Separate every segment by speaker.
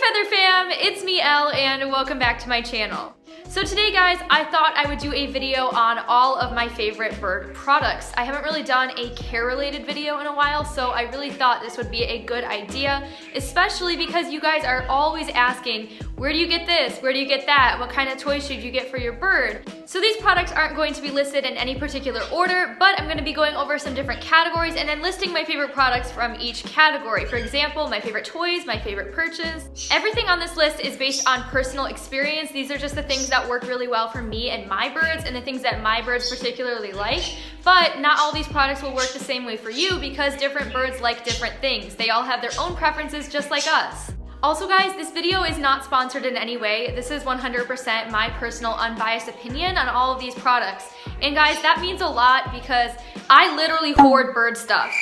Speaker 1: Feather Fam, it's me Elle and welcome back to my channel. So today guys, I thought I would do a video on all of my favorite bird products. I haven't really done a care related video in a while, so I really thought this would be a good idea, especially because you guys are always asking, where do you get this? Where do you get that? What kind of toys should you get for your bird? So these products aren't going to be listed in any particular order, but I'm going to be going over some different categories and then listing my favorite products from each category. For example, my favorite toys, my favorite perches. Everything on this list is based on personal experience. These are just the things that work really well for me and my birds and the things that my birds particularly like. But not all these products will work the same way for you because different birds like different things. They all have their own preferences just like us. Also guys, this video is not sponsored in any way. This is 100% my personal unbiased opinion on all of these products. And guys, that means a lot because I literally hoard bird stuff.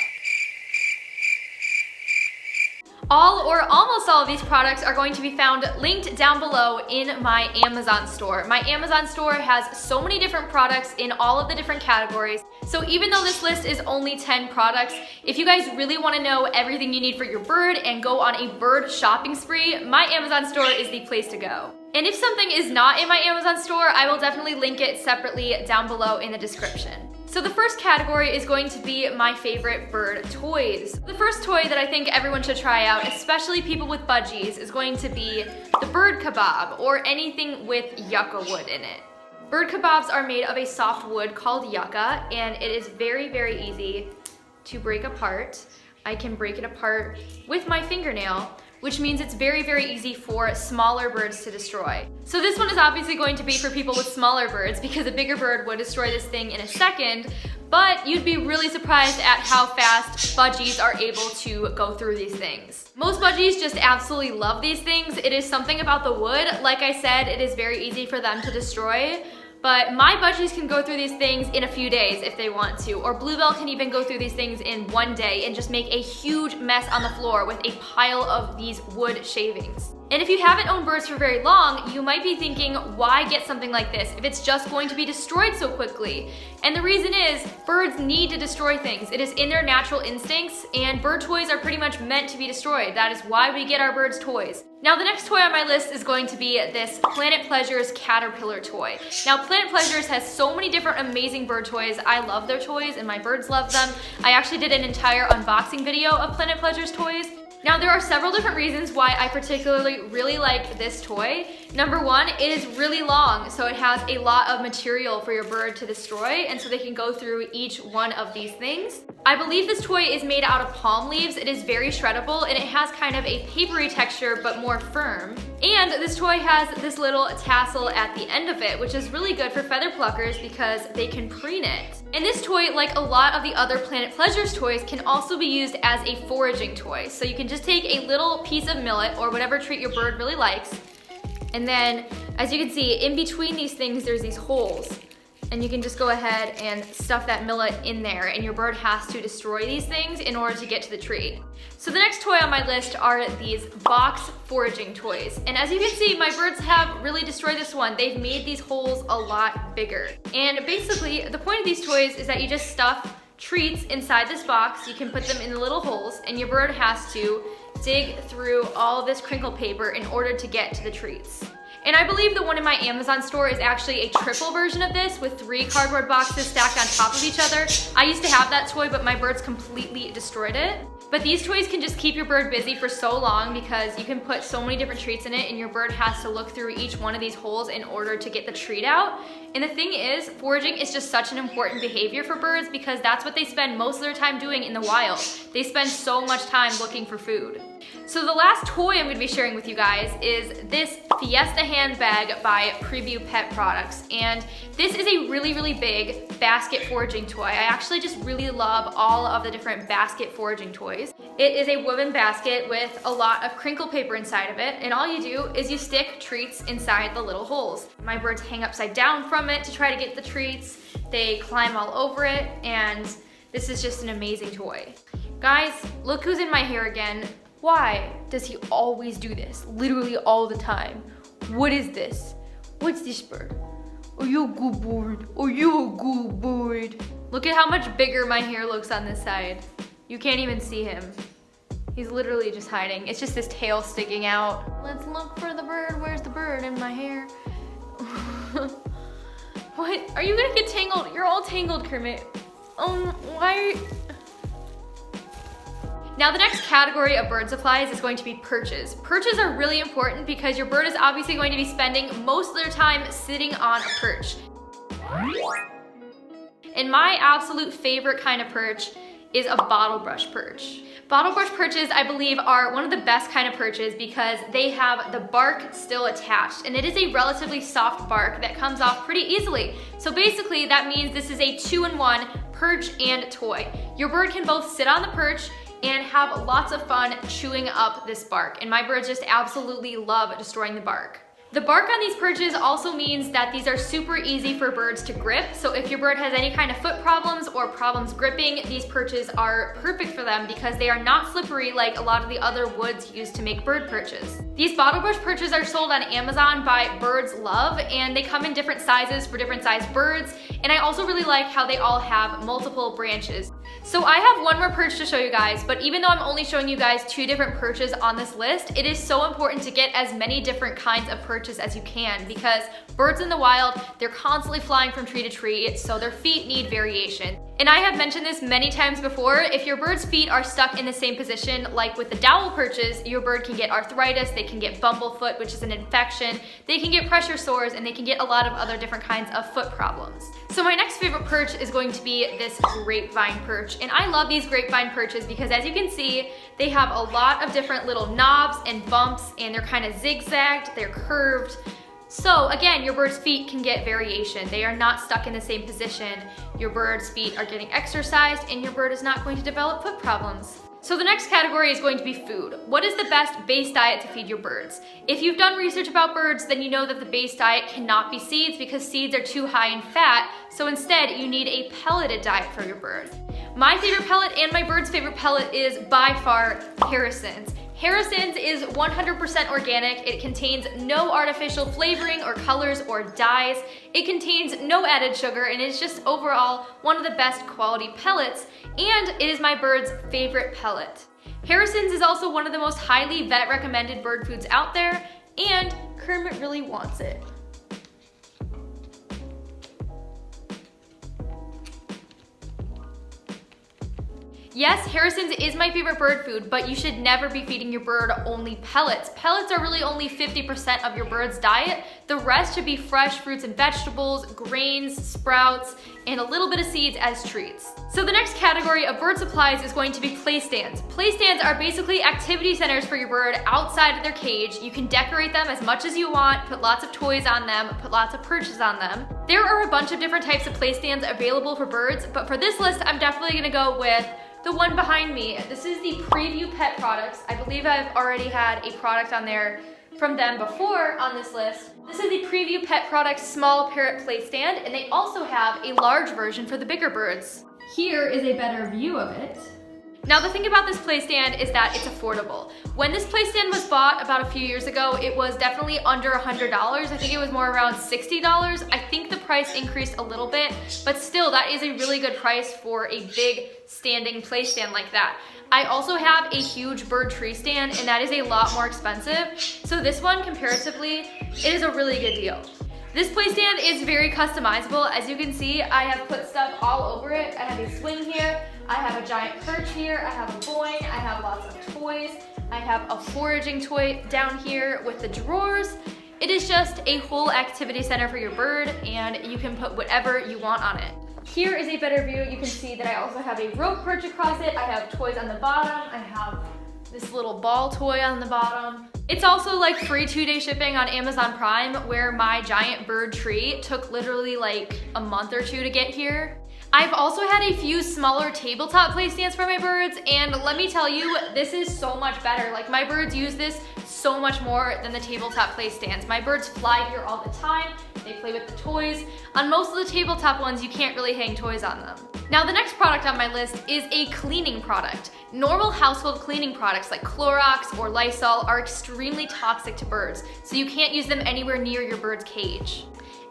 Speaker 1: All or almost all of these products are going to be found linked down below in my Amazon store. My Amazon store has so many different products in all of the different categories. So even though this list is only 10 products, if you guys really want to know everything you need for your bird and go on a bird shopping spree, my Amazon store is the place to go. And if something is not in my Amazon store, I will definitely link it separately down below in the description. So the first category is going to be my favorite bird toys. The first toy that I think everyone should try out, especially people with budgies, is going to be the bird kebab or anything with yucca wood in it. Bird kebabs are made of a soft wood called yucca, and it is very, very easy to break apart. I can break it apart with my fingernail, which means it's very, very easy for smaller birds to destroy. So this one is obviously going to be for people with smaller birds because a bigger bird would destroy this thing in a second, but you'd be really surprised at how fast budgies are able to go through these things. Most budgies just absolutely love these things. It is something about the wood. Like I said, it is very easy for them to destroy. But my budgies can go through these things in a few days if they want to, or Bluebell can even go through these things in one day and just make a huge mess on the floor with a pile of these wood shavings. And if you haven't owned birds for very long, you might be thinking, why get something like this if it's just going to be destroyed so quickly? And the reason is, birds need to destroy things. It is in their natural instincts, and bird toys are pretty much meant to be destroyed. That is why we get our birds toys. Now the next toy on my list is going to be this Planet Pleasures Caterpillar toy. Now Planet Pleasures has so many different amazing bird toys. I love their toys and my birds love them. I actually did an entire unboxing video of Planet Pleasures toys. Now there are several different reasons why I particularly really like this toy. Number one, it is really long, so it has a lot of material for your bird to destroy, and so they can go through each one of these things. I believe this toy is made out of palm leaves. It is very shreddable, and it has kind of a papery texture, but more firm. And this toy has this little tassel at the end of it, which is really good for feather pluckers because they can preen it. And this toy, like a lot of the other Planet Pleasures toys, can also be used as a foraging toy. So you can just take a little piece of millet or whatever treat your bird really likes, and then, as you can see, in between these things, there's these holes. And you can just go ahead and stuff that millet in there, and your bird has to destroy these things in order to get to the treat. So the next toy on my list are these box foraging toys. And as you can see, my birds have really destroyed this one. They've made these holes a lot bigger. And basically, the point of these toys is that you just stuff treats inside this box. You can put them in the little holes, and your bird has to dig through all of this crinkle paper in order to get to the treats. And I believe the one in my Amazon store is actually a triple version of this with 3 cardboard boxes stacked on top of each other. I used to have that toy, but my birds completely destroyed it. But these toys can just keep your bird busy for so long because you can put so many different treats in it, and your bird has to look through each one of these holes in order to get the treat out. And the thing is, foraging is just such an important behavior for birds because that's what they spend most of their time doing in the wild. They spend so much time looking for food. So the last toy I'm going to be sharing with you guys is this Fiesta handbag by Preview Pet Products. And this is a really, really big basket foraging toy. I actually just really love all of the different basket foraging toys. It is a woven basket with a lot of crinkle paper inside of it, and all you do is you stick treats inside the little holes. My birds hang upside down from it to try to get the treats. They climb all over it, and this is just an amazing toy. Guys, look who's in my hair again. Why does he always do this? Literally all the time. What is this? What's this bird? Are you a good bird? Are you a good bird? Look at how much bigger my hair looks on this side. You can't even see him. He's literally just hiding. It's just his tail sticking out. Let's look for the bird. Where's the bird in my hair? What? Are you gonna get tangled? You're all tangled, Kermit. Why are you... Now the next category of bird supplies is going to be perches. Perches are really important because your bird is obviously going to be spending most of their time sitting on a perch. And my absolute favorite kind of perch is a bottle brush perch. Bottle brush perches, I believe, are one of the best kind of perches because they have the bark still attached, and it is a relatively soft bark that comes off pretty easily. So basically that means this is a 2-in-1 perch and toy. Your bird can both sit on the perch and have lots of fun chewing up this bark, and my birds just absolutely love destroying the bark. The bark on these perches also means that these are super easy for birds to grip, so if your bird has any kind of foot problems or problems gripping, these perches are perfect for them because they are not slippery like a lot of the other woods used to make bird perches. These bottle brush perches are sold on Amazon by Birds Love, and they come in different sizes for different sized birds, and I also really like how they all have multiple branches. So I have one more perch to show you guys, but even though I'm only showing you guys 2 different perches on this list, it is so important to get as many different kinds of perches as you can because birds in the wild, they're constantly flying from tree to tree, so their feet need variation. And I have mentioned this many times before, if your bird's feet are stuck in the same position, like with the dowel perches, your bird can get arthritis, they can get bumblefoot, which is an infection, they can get pressure sores, and they can get a lot of other different kinds of foot problems. So my next favorite perch is going to be this grapevine perch. And I love these grapevine perches because as you can see, they have a lot of different little knobs and bumps, and they're kind of zigzagged, they're curved. So again, your bird's feet can get variation. They are not stuck in the same position. Your bird's feet are getting exercised, and your bird is not going to develop foot problems. So the next category is going to be food. What is the best base diet to feed your birds? If you've done research about birds, then you know that the base diet cannot be seeds because seeds are too high in fat, so instead you need a pelleted diet for your bird. My favorite pellet and my bird's favorite pellet is by far Harrison's. Harrison's is 100% organic. It contains no artificial flavoring or colors or dyes. It contains no added sugar, and it's just overall one of the best quality pellets, and it is my bird's favorite pellet. Harrison's is also one of the most highly vet recommended bird foods out there, and Kermit really wants it. Yes, Harrison's is my favorite bird food, but you should never be feeding your bird only pellets. Pellets are really only 50% of your bird's diet. The rest should be fresh fruits and vegetables, grains, sprouts, and a little bit of seeds as treats. So the next category of bird supplies is going to be play stands. Play stands are basically activity centers for your bird outside of their cage. You can decorate them as much as you want, put lots of toys on them, put lots of perches on them. There are a bunch of different types of play stands available for birds, but for this list, I'm definitely gonna go with the one behind me. This is the Preview Pet Products. I believe I've already had a product on there from them before on this list. This is the Preview Pet Products Small Parrot Play Stand, and they also have a large version for the bigger birds. Here is a better view of it. Now the thing about this play stand is that it's affordable. When this play stand was bought about a few years ago, it was definitely under $100. I think it was more around $60. I think the price increased a little bit, but still that is a really good price for a big standing play stand like that. I also have a huge bird tree stand, and that is a lot more expensive. So this one, comparatively, it is a really good deal. This play stand is very customizable. As you can see, I have put stuff all over it. I have a swing here, I have a giant perch here, I have a boing, I have lots of toys, I have a foraging toy down here with the drawers. It is just a whole activity center for your bird, and you can put whatever you want on it. Here is a better view. You can see that I also have a rope perch across it. I have toys on the bottom. I have this little ball toy on the bottom. It's also like free 2-day shipping on Amazon Prime, where my giant bird tree took literally like a month or 2 to get here. I've also had a few smaller tabletop play stands for my birds, and let me tell you, this is so much better. Like, my birds use this so much more than the tabletop play stands. My birds fly here all the time. They play with the toys. On most of the tabletop ones, you can't really hang toys on them. Now, the next product on my list is a cleaning product. Normal household cleaning products like Clorox or Lysol are extremely toxic to birds, so you can't use them anywhere near your bird's cage.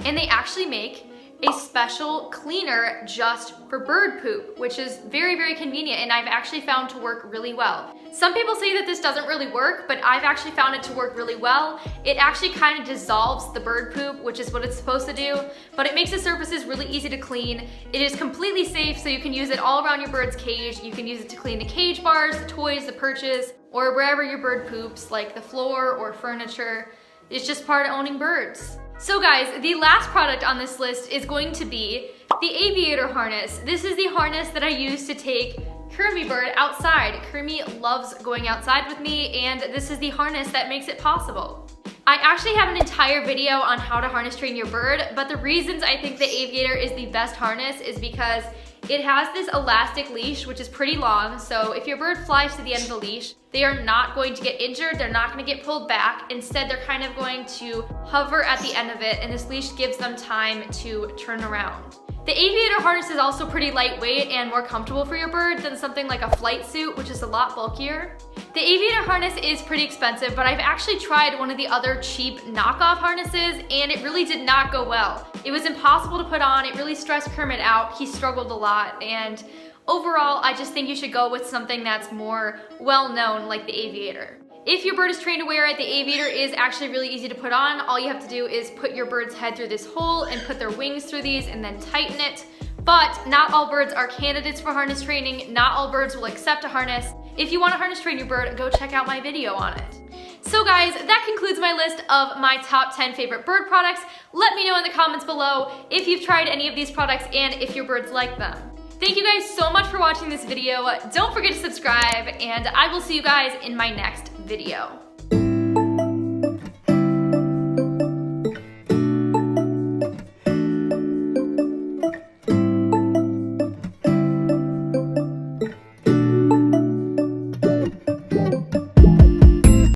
Speaker 1: And they actually make a special cleaner just for bird poop, which is very, very convenient and I've actually found to work really well. Some people say that this doesn't really work, but I've actually found it to work really well. It actually kind of dissolves the bird poop, which is what it's supposed to do, but it makes the surfaces really easy to clean. It is completely safe, so you can use it all around your bird's cage. You can use it to clean the cage bars, the toys, the perches, or wherever your bird poops, like the floor or furniture. It's just part of owning birds. So guys, the last product on this list is going to be the Aviator Harness. This is the harness that I use to take Kermit bird outside. Kermit loves going outside with me, and this is the harness that makes it possible. I actually have an entire video on how to harness train your bird, but the reasons I think the Aviator is the best harness is because it has this elastic leash, which is pretty long, so if your bird flies to the end of the leash, they are not going to get injured, they're not gonna get pulled back. Instead, they're kind of going to hover at the end of it, and this leash gives them time to turn around. The Aviator harness is also pretty lightweight and more comfortable for your bird than something like a flight suit, which is a lot bulkier. The Aviator harness is pretty expensive, but I've actually tried one of the other cheap knockoff harnesses and it really did not go well. It was impossible to put on, it really stressed Kermit out, he struggled a lot, and overall, I just think you should go with something that's more well-known like the Aviator. If your bird is trained to wear it, the Aviator is actually really easy to put on. All you have to do is put your bird's head through this hole and put their wings through these and then tighten it. But not all birds are candidates for harness training. Not all birds will accept a harness. If you want to harness train your bird, go check out my video on it. So guys, that concludes my list of my top 10 favorite bird products. Let me know in the comments below if you've tried any of these products and if your birds like them. Thank you guys so much for watching this video. Don't forget to subscribe, and I will see you guys in my next video.